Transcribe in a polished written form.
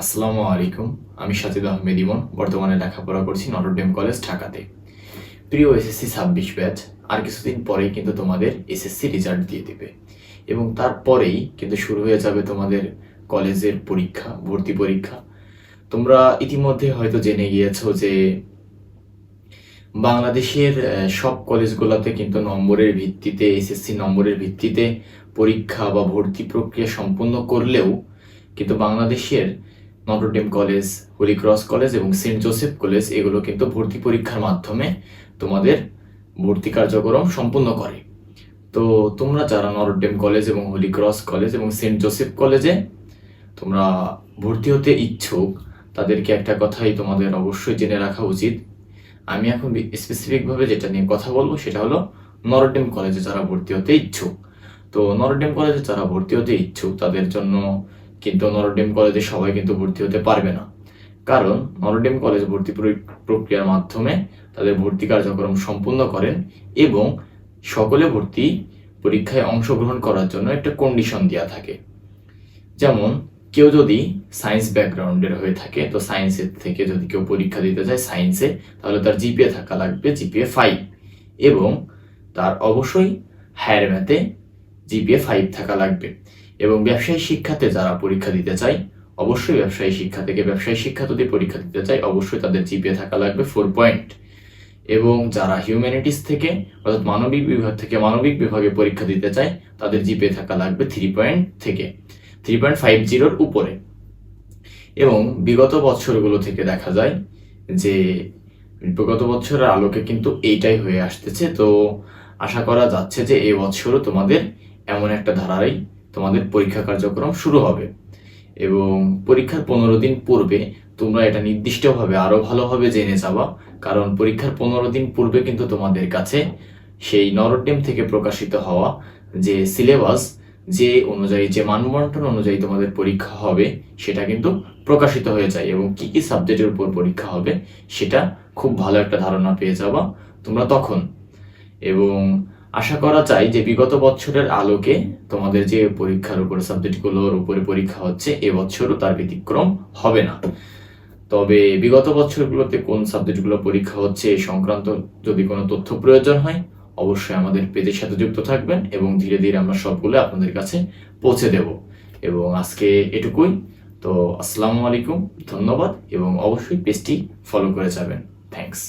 আসসালামু আলাইকুম। আমি সাজিদ আহমেদ ইমন। বর্তমানে লেখাপড়া করছি নটরডেম কলেজ ঢাকাতে। প্রিয় এসএসসি 26 ব্যাচ, আর কিছুদিন পরেই কিন্তু তোমাদের এসএসসি রেজাল্ট দিয়ে দিবে এবং তারপরেই কিন্তু শুরু হয়ে যাবে তোমাদের কলেজের পরীক্ষা, ভর্তি পরীক্ষা। তোমরা ইতিমধ্যে হয়তো জেনে গিয়েছো যে বাংলাদেশের সব কলেজগুলোতে কিন্তু নম্বরের ভিত্তিতে, এসএসসি নম্বরের ভিত্তিতে পরীক্ষা বা ভর্তি প্রক্রিয়া সম্পন্ন করলেও কিন্তু বাংলাদেশের Notre Dame College, Holy Cross College এবং সেন্ট জোসেফ কলেজ এগুলো কিন্তু ভর্তি পরীক্ষার মাধ্যমে তোমাদের ভর্তি কার্যক্রম সম্পূর্ণ করে। তো তোমরা যারা নটরডেম কলেজ এবং হোলি ক্রস কলেজ এবং সেন্ট জোসেফ কলেজে তোমরা ভর্তি হতে ইচ্ছুক, তাদেরকে একটা কথাই তোমাদের অবশ্যই জেনে রাখা উচিত। আমি এখন স্পেসিফিকভাবে যেটা নিয়ে কথা বলবো সেটা হলো নটরডেম কলেজে যারা ভর্তি হতে ইচ্ছুক। তো নটরডেম কলেজে যারা ভর্তি হতে ইচ্ছুক তাদের জন্য কিন্তু নটরডেম কলেজে সবাই কিন্তু ভর্তি হতে পারবে না, কারণ নটরডেম কলেজ ভর্তি প্রক্রিয়ার মাধ্যমে তাদের ভর্তি কার্যক্রম সম্পূর্ণ করেন এবং সকলে ভর্তি পরীক্ষায় অংশগ্রহণ করার জন্য একটা কন্ডিশন দেওয়া থাকে। যেমন কেউ যদি সায়েন্স ব্যাকগ্রাউন্ডের হয়ে থাকে, তো সায়েন্সের থেকে যদি কেউ পরীক্ষা দিতে চায় সায়েন্সে, তাহলে তার জিপিএ থাকা লাগবে জিপিএ 5 এবং তার অবশ্যই হায়ার ম্যাথে জিপিএ 5 থাকা লাগবে। এবং ব্যবসায়ী শিক্ষাতে যারা পরীক্ষা দিতে চায়, অবশ্যই ব্যবসায়ী শিক্ষা থেকে ব্যবসায়ী শিক্ষা যদি পরীক্ষা দিতে চায় অবশ্যই তাদের জিপিএ থাকা লাগবে 4 পয়েন্ট। এবং যারা হিউম্যানিটিস থেকে অর্থাৎ মানবিক বিভাগ থেকে মানবিক বিভাগে পরীক্ষা দিতে চায় তাদের জিপিএ থাকা লাগবে 3 পয়েন্ট থেকে 3.50 উপরে। এবং বিগত বছরগুলো থেকে দেখা যায় যে বিগত বছরের আলোকে কিন্তু এইটাই হয়ে আসতেছে। তো আশা করা যাচ্ছে যে এই বছরও তোমাদের এমন একটা ধারায় তোমাদের পরীক্ষা কার্যক্রম শুরু হবে এবং পরীক্ষার 15 দিন পূর্বে তোমরা এটা নির্দিষ্টভাবে আরো ভালোভাবে জেনে যাবা, কারণ পরীক্ষার 15 দিন পূর্বে কিন্তু তোমাদের কাছে সেই নটরডেম থেকে প্রকাশিত হওয়া যে সিলেবাস, যে অনুযায়ী যে মানবন্টন অনুযায়ী তোমাদের পরীক্ষা হবে সেটা কিন্তু প্রকাশিত হয়ে যায় এবং কি কি সাবজেক্টের উপর পরীক্ষা হবে সেটা খুব ভালো একটা ধারণা পেয়ে যাবা তোমরা তখন। এবং আশা করা যায় যে বিগত বছরের আলোকে তোমাদের যে পরীক্ষার উপরে সাবজেক্টগুলোর উপরে পরীক্ষা হচ্ছে এবছরও তার ব্যতিক্রম হবে না। তবে বিগত বছরগুলোতে কোন সাবজেক্টগুলো পরীক্ষা হচ্ছে এই সংক্রান্ত যদি কোনো তথ্য প্রয়োজন হয় অবশ্যই আমাদের পেজের সাথে যুক্ত থাকবেন এবং ধীরে ধীরে আমরা সবগুলো আপনাদের কাছে পৌঁছে দেব। এবং আজকে এটুকুই। তো আসসালামু আলাইকুম, ধন্যবাদ এবং অবশ্যই পেজটি ফলো করে যাবেন। থ্যাঙ্কস।